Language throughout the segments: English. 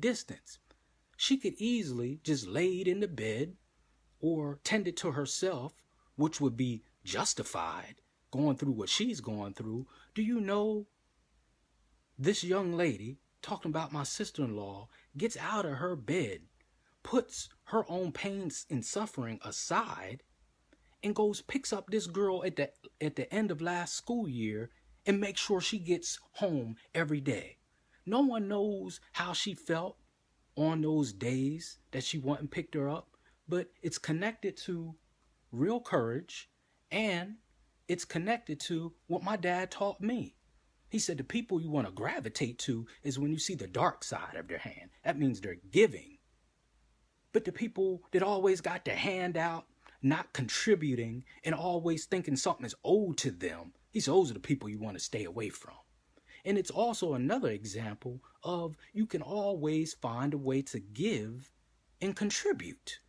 distance. She could easily just laid in the bed or tended to herself, which would be justified going through what she's going through. Do you know this young lady, talking about my sister-in-law, gets out of her bed, puts her own pains and suffering aside, and goes picks up this girl at the end of last school year and makes sure she gets home every day. No one knows how she felt on those days that she went and picked her up, but it's connected to real courage, and it's connected to what my dad taught me. He said the people you want to gravitate to is when you see the dark side of their hand. That means they're giving. But the people that always got their hand out, not contributing, and always thinking something is owed to them, those are the people you want to stay away from. And it's also another example of you can always find a way to give and contribute.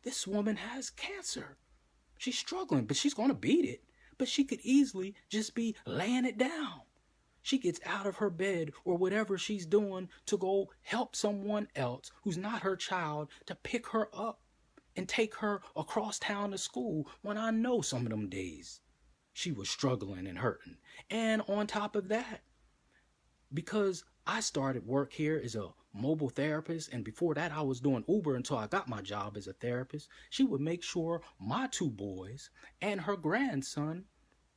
This woman has cancer. She's struggling, but she's going to beat it. But she could easily just be laying it down. She gets out of her bed or whatever she's doing to go help someone else who's not her child to pick her up and take her across town to school, when I know some of them days she was struggling and hurting. And on top of that, because I started work here as a mobile therapist, and before that I was doing Uber until I got my job as a therapist, she would make sure my two boys and her grandson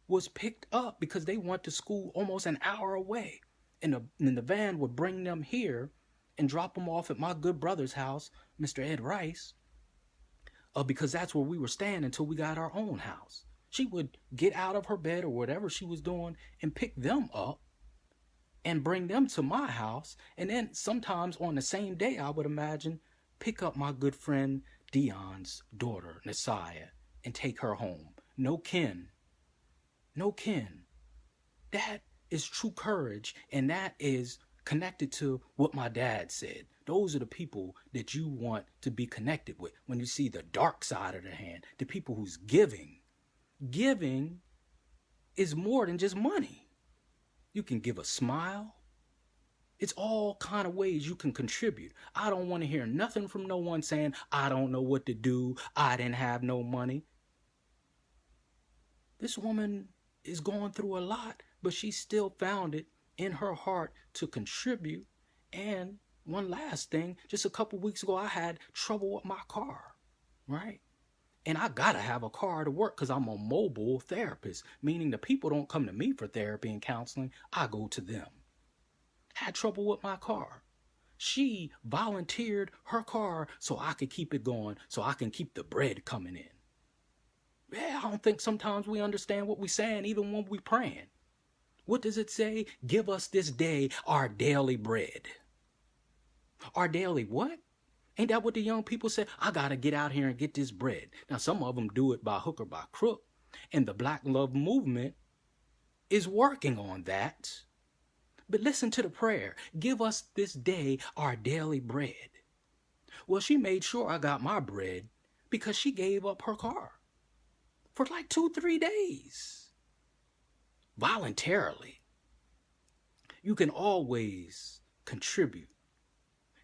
was picked up because they went to school almost an hour away. And the van would bring them here and drop them off at my good brother's house, Mr. Ed Rice, because that's where we were staying until we got our own house. She would get out of her bed or whatever she was doing and pick them up and bring them to my house. And then sometimes on the same day, I would imagine, pick up my good friend Dion's daughter, Nasiah, and take her home. No kin. No kin. That is true courage, and that is connected to what my dad said. Those are the people that you want to be connected with when you see the dark side of the hand, the people who's giving. Giving is more than just money. You can give a smile. It's all kind of ways you can contribute. I don't want to hear nothing from no one saying, I don't know what to do, I didn't have no money. This woman is going through a lot, but she still found it in her heart to contribute. And one last thing, just a couple weeks ago, I had trouble with my car, right? And I gotta have a car to work because I'm a mobile therapist, meaning the people don't come to me for therapy and counseling, I go to them. Had trouble with my car. She volunteered her car so I could keep it going, so I can keep the bread coming in. Yeah, I don't think sometimes we understand what we're saying, even when we're praying. What does it say? Give us this day our daily bread. Our daily what? Ain't that what the young people say? I got to get out here and get this bread. Now, some of them do it by hook or by crook. And the Black Love Movement is working on that. But listen to the prayer. Give us this day our daily bread. Well, she made sure I got my bread because she gave up her car for like 2-3 days. Voluntarily. You can always contribute.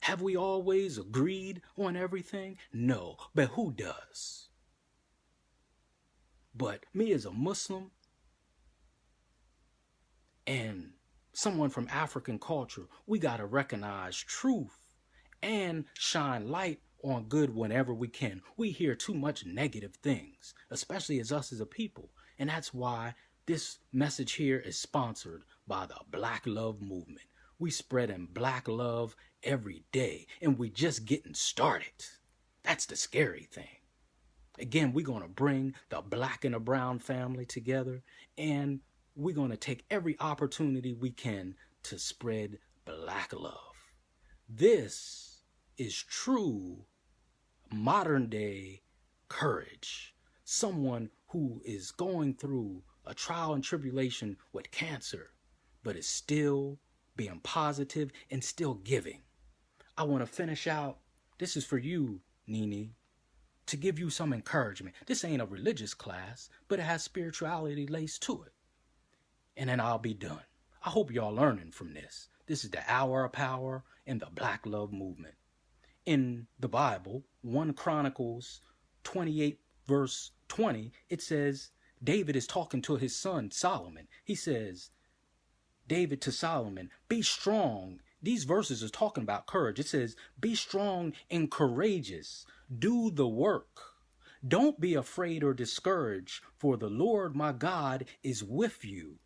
Have we always agreed on everything? No, but who does? But me as a Muslim and someone from African culture, we got to recognize truth and shine light on good whenever we can. We hear too much negative things, especially as us as a people. And that's why this message here is sponsored by the Black Love Movement. We spreading black love every day, and we just getting started. That's the scary thing. Again, we're going to bring the black and the brown family together, and we're going to take every opportunity we can to spread black love. This is true modern day courage. Someone who is going through a trial and tribulation with cancer, but is still being positive and still giving. I want to finish out. This is for you, Nene, to give you some encouragement. This ain't a religious class, but it has spirituality laced to it. And then I'll be done. I hope y'all learning from this. This is the hour of power and the Black Love Movement. In the Bible, 1 Chronicles 28 verse 20, it says, David is talking to his son Solomon. He says, David to Solomon, be strong. These verses are talking about courage. It says, be strong and courageous. Do the work. Don't be afraid or discouraged, for the Lord my God is with you.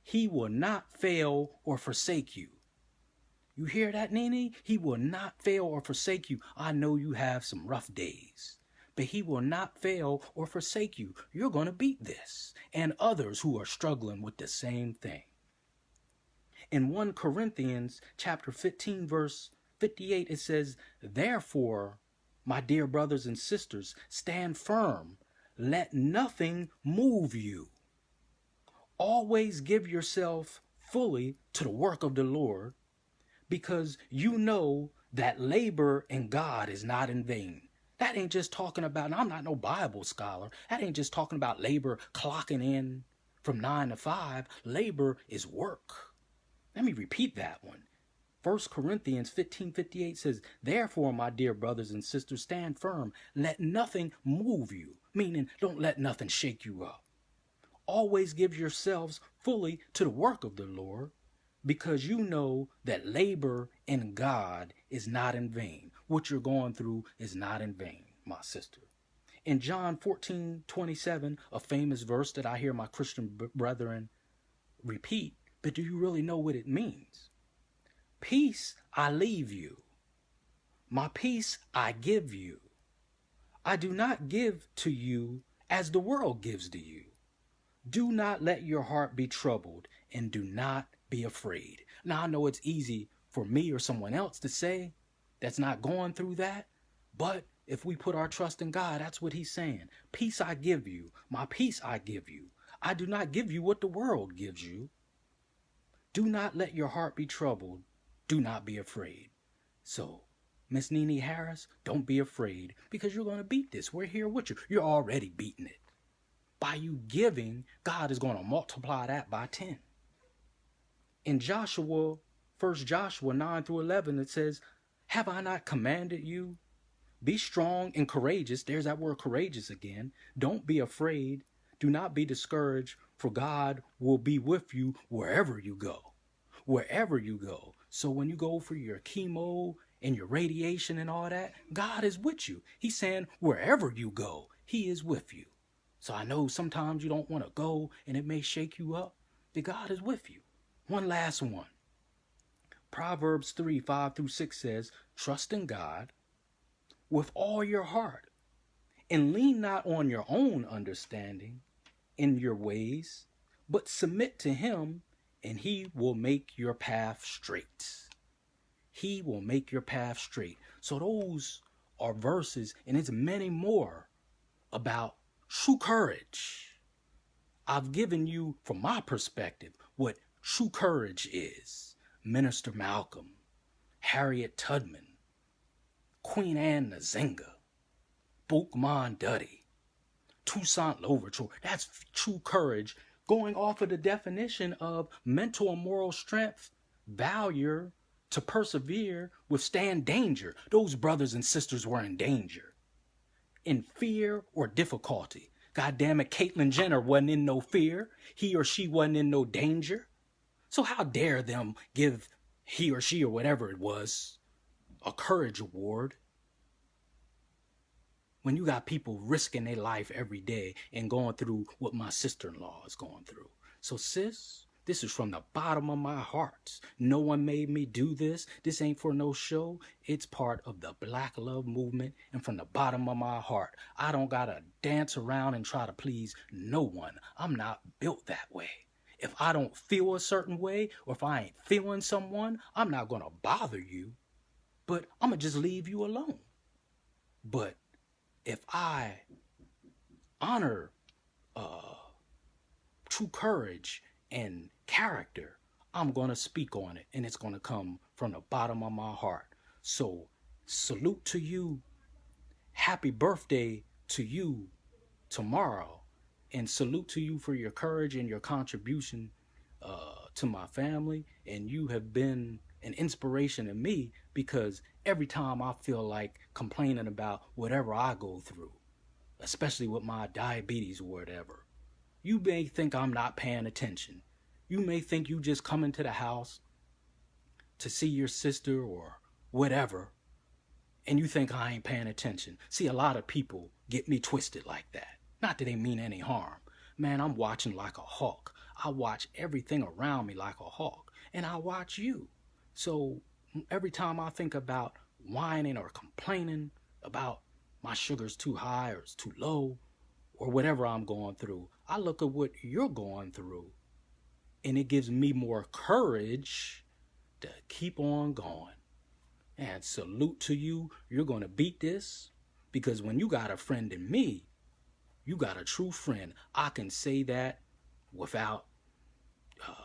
He will not fail or forsake you. You hear that, Nene? He will not fail or forsake you. I know you have some rough days, but he will not fail or forsake you. You're going to beat this and others who are struggling with the same thing. In 1 Corinthians chapter 15, verse 58, it says, therefore, my dear brothers and sisters, stand firm. Let nothing move you. Always give yourself fully to the work of the Lord, because you know that labor in God is not in vain. That ain't just talking about, and I'm not no Bible scholar, that ain't just talking about labor clocking in from 9 to 5. Labor is work. Let me repeat that one. 1 Corinthians 15:58 says, therefore, my dear brothers and sisters, stand firm. Let nothing move you, meaning don't let nothing shake you up. Always give yourselves fully to the work of the Lord, because you know that labor in God is not in vain. What you're going through is not in vain, my sister. In John 14:27, a famous verse that I hear my Christian brethren repeat, but do you really know what it means? Peace I leave you. My peace I give you. I do not give to you as the world gives to you. Do not let your heart be troubled, and do not be afraid. Now, I know it's easy for me or someone else to say that's not going through that, but if we put our trust in God, that's what he's saying. Peace I give you. My peace I give you. I do not give you what the world gives you. Do not let your heart be troubled. Do not be afraid. So, Miss Nene Harris, don't be afraid, because you're going to beat this. We're here with you. You're already beating it. By you giving, God is going to multiply that by 10. In Joshua, 1 Joshua 9-11, it says, have I not commanded you? Be strong and courageous. There's that word courageous again. Don't be afraid. Do not be discouraged, for God will be with you wherever you go. Wherever you go. So when you go for your chemo and your radiation and all that, God is with you. He's saying wherever you go, he is with you. So I know sometimes you don't want to go and it may shake you up, but God is with you. One last one. Proverbs 3:5-6 says, trust in God with all your heart and lean not on your own understanding in your ways, but submit to him, and he will make your path straight. He will make your path straight. So those are verses, and it's many more about true courage. I've given you, from my perspective, what true courage is. Minister Malcolm, Harriet Tubman, Queen Anne Nzinga, Boukman Duddy, Toussaint Louverture. That's true courage, going off of the definition of mental and moral strength, valor, to persevere, withstand danger. Those brothers and sisters were in danger, in fear or difficulty. God damn it, Caitlyn Jenner wasn't in no fear. He or she wasn't in no danger. So how dare them give he or she or whatever it was a courage award when you got people risking their life every day and going through what my sister-in-law is going through. So sis, this is from the bottom of my heart. No one made me do this. This ain't for no show. It's part of the Black Love Movement, and from the bottom of my heart, I don't gotta dance around and try to please no one. I'm not built that way. If I don't feel a certain way, or if I ain't feeling someone, I'm not gonna bother you, but I'm gonna just leave you alone. But if I honor true courage and character, I'm going to speak on it, and it's going to come from the bottom of my heart. So salute to you. Happy birthday to you tomorrow, and salute to you for your courage and your contribution to my family, and you have been an inspiration to me, because every time I feel like complaining about whatever I go through, especially with my diabetes or whatever, you may think I'm not paying attention. You may think you just come into the house to see your sister or whatever, and you think I ain't paying attention. See, a lot of people get me twisted like that. Not that they mean any harm. Man, I'm watching like a hawk. I watch everything around me like a hawk, and I watch you. So every time I think about whining or complaining about my sugar's too high or it's too low or whatever I'm going through, I look at what you're going through, and it gives me more courage to keep on going. And salute to you. You're going to beat this, because when you got a friend in me, you got a true friend. I can say that without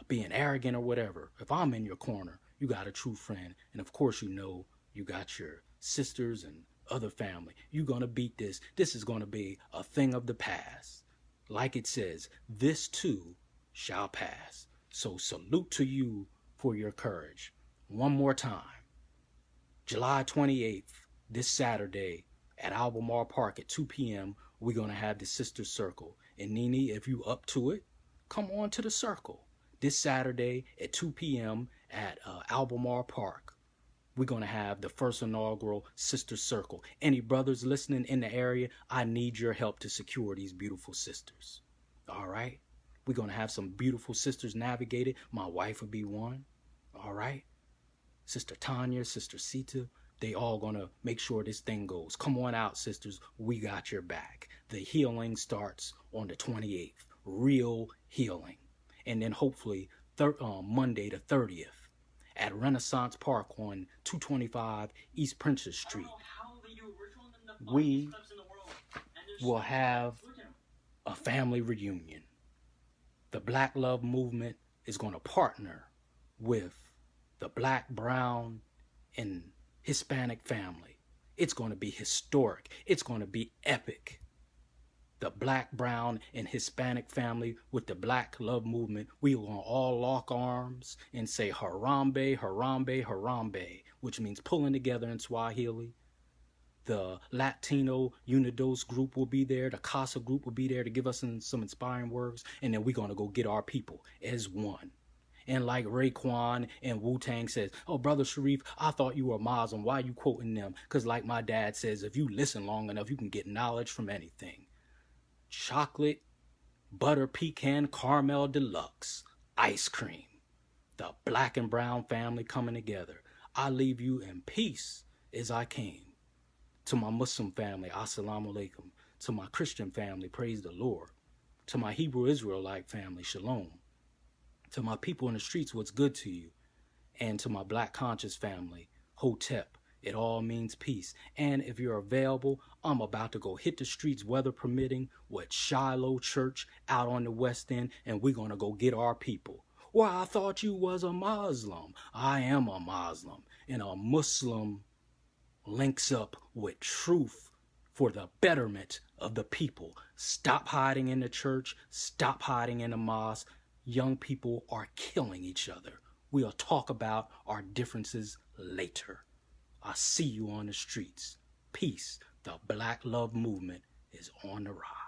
being arrogant or whatever. If I'm in your corner, you got a true friend. And of course, you know, you got your sisters and other family. You're going to beat this. This is going to be a thing of the past. Like it says, this too shall pass. So salute to you for your courage. One more time. July 28th, this Saturday at Albemarle Park at 2 p.m., we're going to have the Sister Circle. And Nene, if you up to it, come on to the circle. This Saturday at 2 p.m. at Albemarle Park, we're going to have the first inaugural Sister Circle. Any brothers listening in the area, I need your help to secure these beautiful sisters. All right? We're going to have some beautiful sisters navigated. My wife will be one. All right? Sister Tanya, Sister Sita, they all going to make sure this thing goes. Come on out, sisters. We got your back. The healing starts on the 28th. Real healing. And then hopefully Monday the 30th at Renaissance Park on 225 East Princess Street, we will have a family reunion. The Black Love Movement is going to partner with the Black, Brown, and Hispanic family. It's going to be historic. It's going to be epic. The Black, Brown, and Hispanic family with the Black Love Movement, we will all lock arms and say Harambe, Harambe, Harambe, which means pulling together in Swahili. The Latino Unidos group will be there. The Casa group will be there to give us some inspiring words. And then we're going to go get our people as one. And like Raekwon and Wu-Tang says, oh, Brother Shareef, I thought you were a Muslim. Why are you quoting them? Because like my dad says, if you listen long enough, you can get knowledge from anything. Chocolate, butter pecan, caramel deluxe, ice cream. The Black and Brown family coming together. I leave you in peace as I came. To my Muslim family, assalamu alaikum. To my Christian family, praise the Lord. To my Hebrew Israelite family, shalom. To my people in the streets, what's good to you? And to my Black conscious family, hotep. It all means peace. And if you're available, I'm about to go hit the streets, weather permitting, with Shiloh Church out on the West End, and we're going to go get our people. Well, I thought you was a Muslim. I am a Muslim. And a Muslim links up with truth for the betterment of the people. Stop hiding in the church. Stop hiding in the mosque. Young people are killing each other. We'll talk about our differences later. I'll see you on the streets. Peace. The Black Love Movement is on the rise.